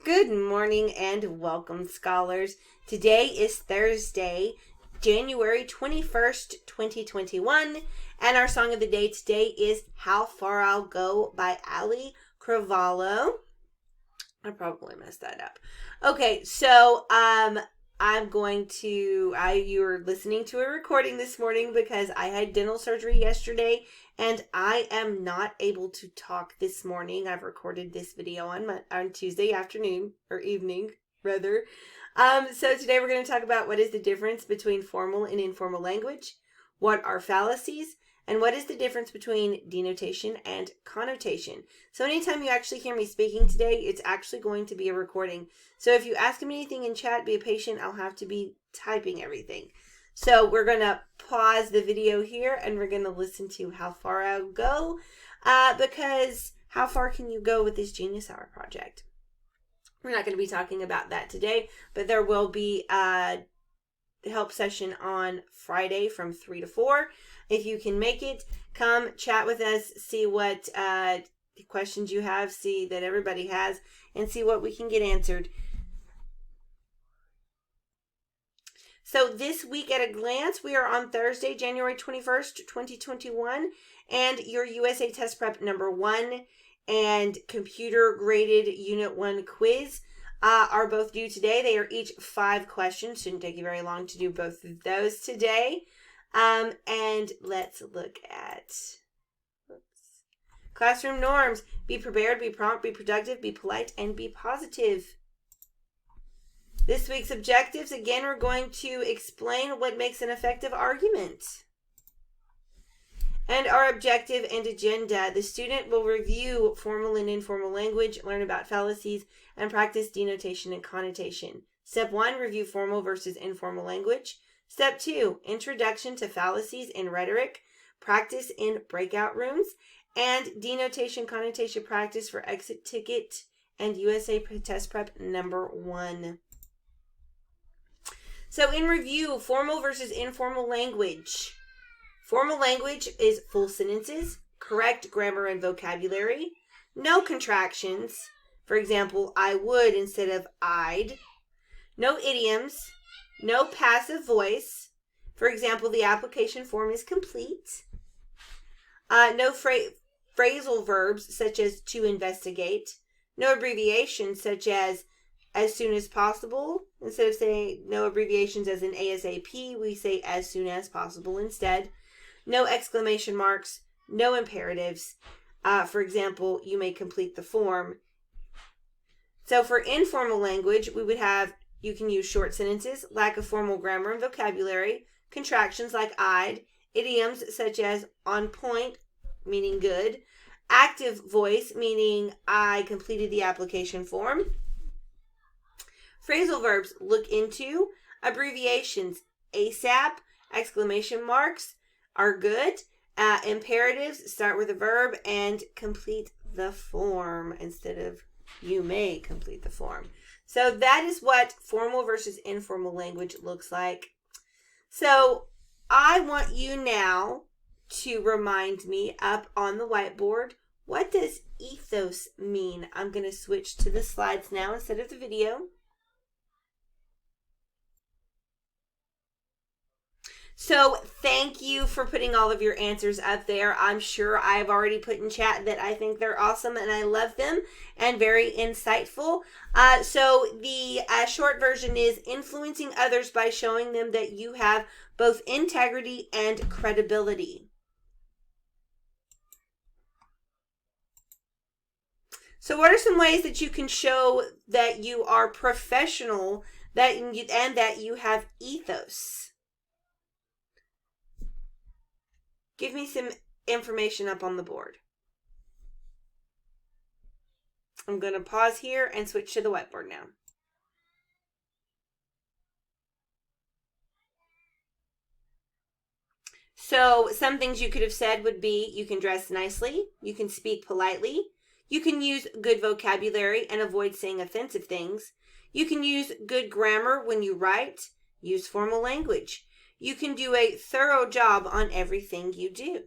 Good morning and welcome, scholars. Today is Thursday, January 21st, 2021, and our song of the day today is How Far I'll Go by Ali Cravallo. I probably messed that up. Okay, so you were listening to a recording this morning because I had dental surgery yesterday and I am not able to talk this morning. I've recorded this video on Tuesday afternoon or evening rather. So today we're going to talk about what is the difference between formal and informal language, what are fallacies, and what is the difference between denotation and connotation. So anytime you actually hear me speaking today, it's actually going to be a recording. So if you ask me anything in chat, be patient. I'll have to be typing everything. So we're going to pause the video here and we're going to listen to How Far I'll Go, because how far can you go with this Genius Hour project? We're not going to be talking about that today, but there will be a help session on Friday from 3 to 4. If you can make it, come chat with us, see what questions you have, see that everybody has, and see what we can get answered. So this week at a glance, we are on Thursday, January 21st, 2021, and your USA Test Prep number 1 and computer graded Unit 1 quiz are both due today. They are each 5 questions. Shouldn't take you very long to do both of those today. And let's look at classroom norms. Be prepared, be prompt, be productive, be polite, and be positive. This week's objectives, again, we're going to explain what makes an effective argument. And our objective and agenda, the student will review formal and informal language, learn about fallacies, and practice denotation and connotation. Step 1, review formal versus informal language. Step 2, introduction to fallacies in rhetoric, practice in breakout rooms, and denotation connotation practice for exit ticket and USA Test Prep number 1. So in review, formal versus informal language. Formal language is full sentences, correct grammar and vocabulary, no contractions. For example, I would instead of I'd. No idioms, no passive voice. For example, the application form is complete. No phrasal verbs such as to investigate. No abbreviations such as soon as possible. Instead of saying no abbreviations as in ASAP, we say as soon as possible instead. No exclamation marks, no imperatives. For example, you may complete the form. So for informal language, we would have, you can use short sentences, lack of formal grammar and vocabulary, contractions like I'd, idioms such as on point, meaning good, active voice, meaning I completed the application form, phrasal verbs, look into, abbreviations, ASAP, exclamation marks are good, imperatives, start with a verb, and complete the form instead of you may complete the form. So that is what formal versus informal language looks like. So I want you now to remind me up on the whiteboard, what does ethos mean? I'm going to switch to the slides now instead of the video. So thank you for putting all of your answers up there. I'm sure I've already put in chat that I think they're awesome and I love them and very insightful. So the short version is influencing others by showing them that you have both integrity and credibility. So what are some ways that you can show that you are professional and that you have ethos? Give me some information up on the board. I'm going to pause here and switch to the whiteboard now. So some things you could have said would be, you can dress nicely, you can speak politely, you can use good vocabulary and avoid saying offensive things, you can use good grammar when you write, use formal language. You can do a thorough job on everything you do.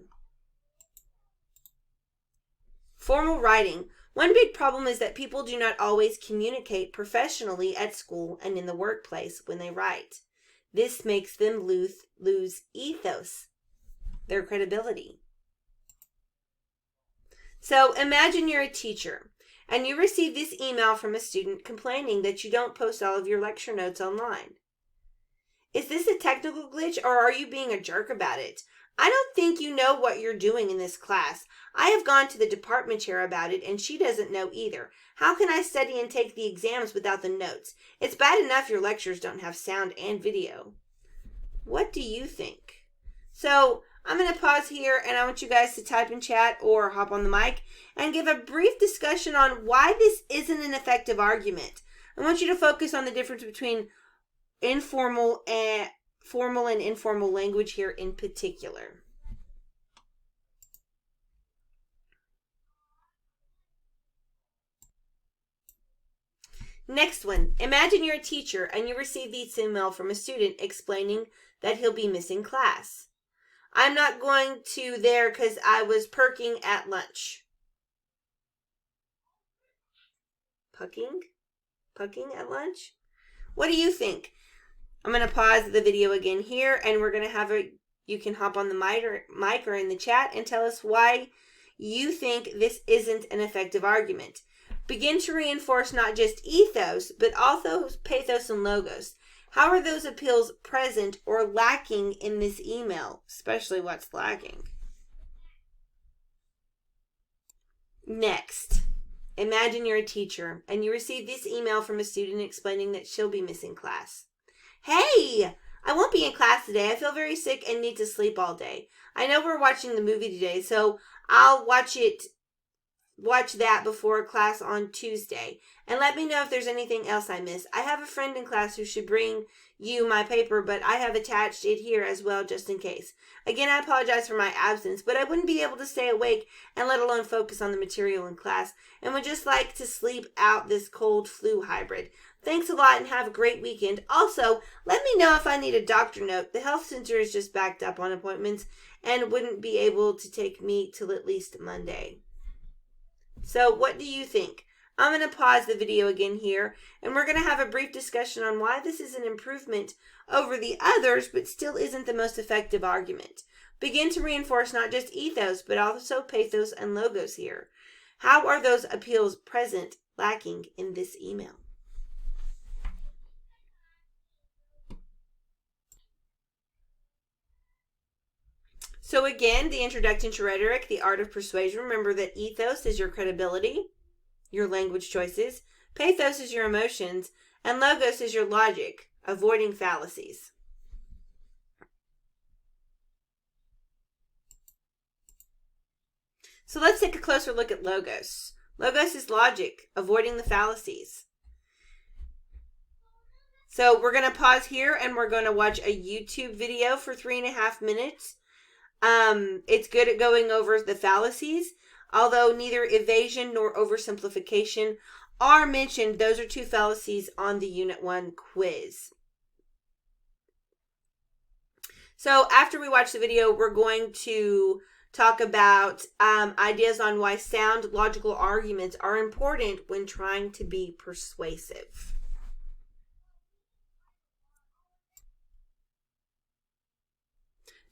Formal writing. One big problem is that people do not always communicate professionally at school and in the workplace when they write. This makes them lose ethos, their credibility. So imagine you're a teacher and you receive this email from a student complaining that you don't post all of your lecture notes online. Is this a technical glitch or are you being a jerk about it? I don't think you know what you're doing in this class. I have gone to the department chair about it and she doesn't know either. How can I study and take the exams without the notes? It's bad enough your lectures don't have sound and video. What do you think? So I'm going to pause here and I want you guys to type in chat or hop on the mic and give a brief discussion on why this isn't an effective argument. I want you to focus on the difference between formal and informal language here in particular. Next one. Imagine you're a teacher and you receive this email from a student explaining that he'll be missing class. I'm not going to there because I was perking at lunch. Pucking at lunch? What do you think? I'm going to pause the video again here and we're going to have you can hop on the mic or in the chat and tell us why you think this isn't an effective argument. Begin to reinforce not just ethos, but also pathos and logos. How are those appeals present or lacking in this email? Especially what's lacking. Next, imagine you're a teacher and you receive this email from a student explaining that she'll be missing class. Hey, I won't be in class today. I feel very sick and need to sleep all day. I know we're watching the movie today, so I'll watch that before class on Tuesday. And let me know if there's anything else I miss. I have a friend in class who should bring you my paper, but I have attached it here as well just in case. Again, I apologize for my absence, but I wouldn't be able to stay awake and let alone focus on the material in class and would just like to sleep out this cold flu hybrid. Thanks a lot and have a great weekend. Also, let me know if I need a doctor note. The health center is just backed up on appointments and wouldn't be able to take me till at least Monday. So what do you think? I'm going to pause the video again here and we're going to have a brief discussion on why this is an improvement over the others but still isn't the most effective argument. Begin to reinforce not just ethos but also pathos and logos here. How are those appeals present, lacking in this email? So again, the introduction to rhetoric, the art of persuasion. Remember that ethos is your credibility, your language choices. Pathos is your emotions. And logos is your logic, avoiding fallacies. So let's take a closer look at logos. Logos is logic, avoiding the fallacies. So we're going to pause here and we're going to watch a YouTube video for 3.5 minutes. It's good at going over the fallacies, although neither evasion nor oversimplification are mentioned. Those are two fallacies on the Unit 1 quiz. So after we watch the video, we're going to talk about ideas on why sound logical arguments are important when trying to be persuasive.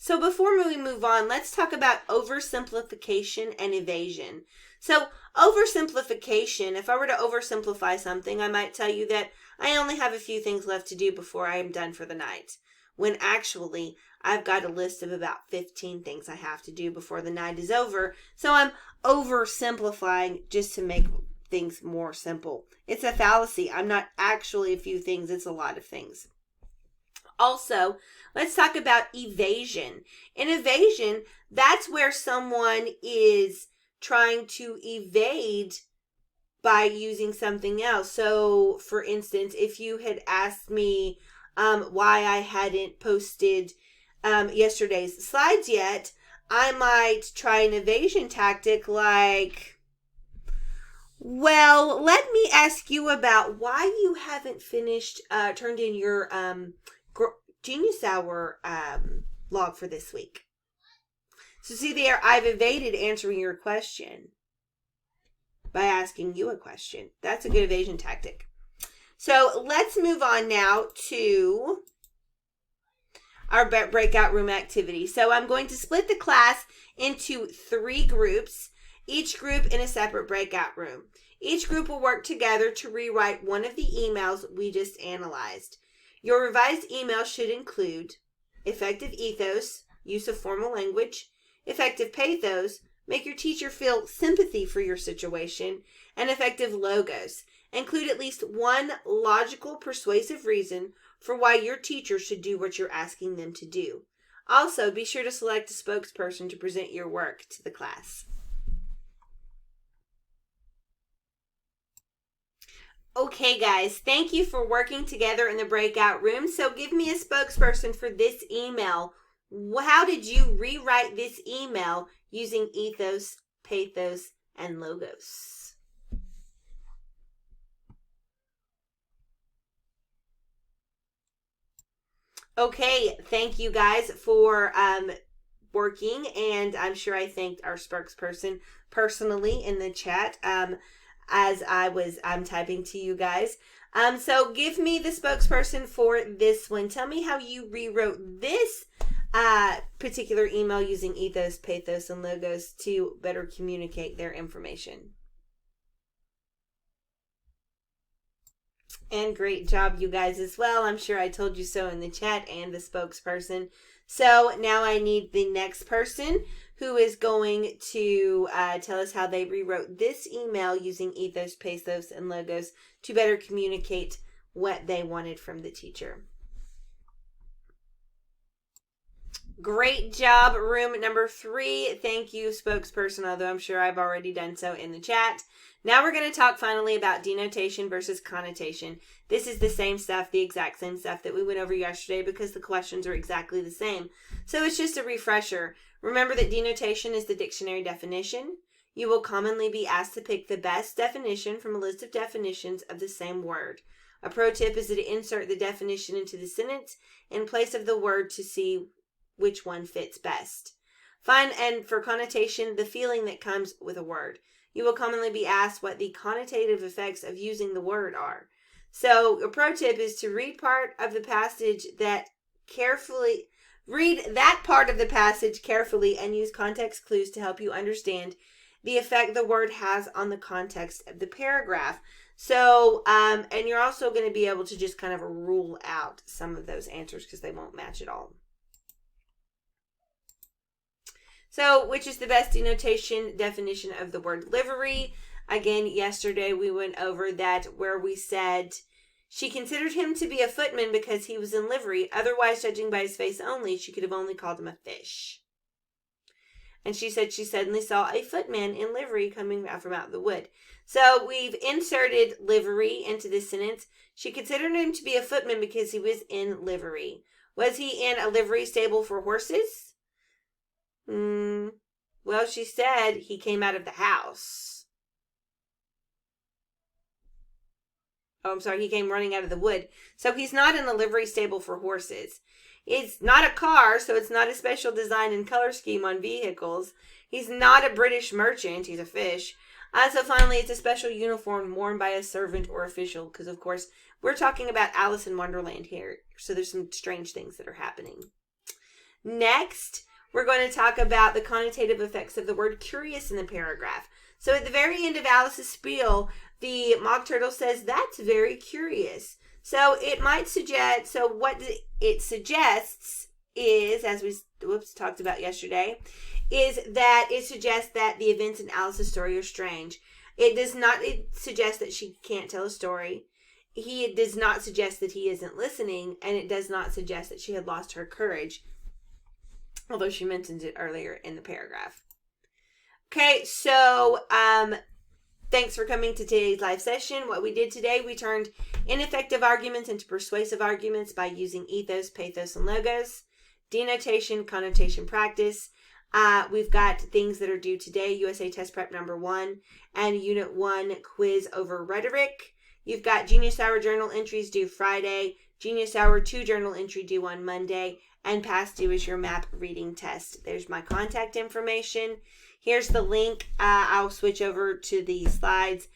So before we move on, let's talk about oversimplification and evasion. So oversimplification, if I were to oversimplify something, I might tell you that I only have a few things left to do before I am done for the night. When actually, I've got a list of about 15 things I have to do before the night is over. So I'm oversimplifying just to make things more simple. It's a fallacy. I'm not actually a few things. It's a lot of things. Also, let's talk about evasion. In evasion, that's where someone is trying to evade by using something else. So, for instance, if you had asked me why I hadn't posted yesterday's slides yet, I might try an evasion tactic like, well, let me ask you about why you haven't turned in your Genius Hour log for this week. So see there, I've evaded answering your question. by asking you a question. That's a good evasion tactic. So let's move on now to our breakout room activity. So I'm going to split the class into 3 groups, each group in a separate breakout room. Each group will work together to rewrite one of the emails we just analyzed. Your revised email should include effective ethos, use of formal language, effective pathos, make your teacher feel sympathy for your situation, and effective logos. Include at least one logical, persuasive reason for why your teacher should do what you're asking them to do. Also, be sure to select a spokesperson to present your work to the class. Okay, guys, thank you for working together in the breakout room. So give me a spokesperson for this email. How did you rewrite this email using ethos, pathos, and logos? Okay, thank you guys for working, and I'm sure I thanked our spokesperson personally in the chat as I'm typing to you guys. So give me the spokesperson for this one. Tell me how you rewrote this particular email using ethos, pathos, and logos to better communicate their information. And great job, you guys, as well. I'm sure I told you so in the chat, and the spokesperson. So now I need the next person who is going to tell us how they rewrote this email using ethos, pathos, and logos to better communicate what they wanted from the teacher. Great job, room number 3. Thank you, spokesperson, although I'm sure I've already done so in the chat. Now we're going to talk finally about denotation versus connotation. This is the same stuff, the exact same stuff that we went over yesterday because the questions are exactly the same. So it's just a refresher. Remember that denotation is the dictionary definition. You will commonly be asked to pick the best definition from a list of definitions of the same word. A pro tip is to insert the definition into the sentence in place of the word to see which one fits best. And for connotation, the feeling that comes with a word. You will commonly be asked what the connotative effects of using the word are. So a pro tip is to read that part of the passage carefully and use context clues to help you understand the effect the word has on the context of the paragraph. So, and you're also going to be able to just kind of rule out some of those answers because they won't match at all. So, which is the best denotation definition of the word livery? Again, yesterday we went over that where we said she considered him to be a footman because he was in livery. Otherwise, judging by his face only, she could have only called him a fish. And she said she suddenly saw a footman in livery coming out from out the wood. So we've inserted livery into this sentence. She considered him to be a footman because he was in livery. Was he in a livery stable for horses? Well, she said he came out of the house. Oh, I'm sorry, he came running out of the wood. So he's not in the livery stable for horses. It's not a car, so it's not a special design and color scheme on vehicles. He's not a British merchant. He's a fish. So finally, it's a special uniform worn by a servant or official, because, of course, we're talking about Alice in Wonderland here. So there's some strange things that are happening. Next, we're going to talk about the connotative effects of the word curious in the paragraph. So at the very end of Alice's spiel, the Mock Turtle says, "That's very curious." So it might suggest, so what it suggests is, as we talked about yesterday, is that it suggests that the events in Alice's story are strange. It does not suggest that she can't tell a story. It does not suggest that he isn't listening, and it does not suggest that she had lost her courage, although she mentions it earlier in the paragraph. Okay, so thanks for coming to today's live session. What we did today, we turned ineffective arguments into persuasive arguments by using ethos, pathos, and logos. Denotation, connotation practice. We've got things that are due today, USA Test Prep number 1 and Unit 1 quiz over rhetoric. You've got Genius Hour journal entries due Friday, Genius Hour 2 journal entry due on Monday, and past due is your map reading test. There's my contact information. Here's the link. I'll switch over to the slides.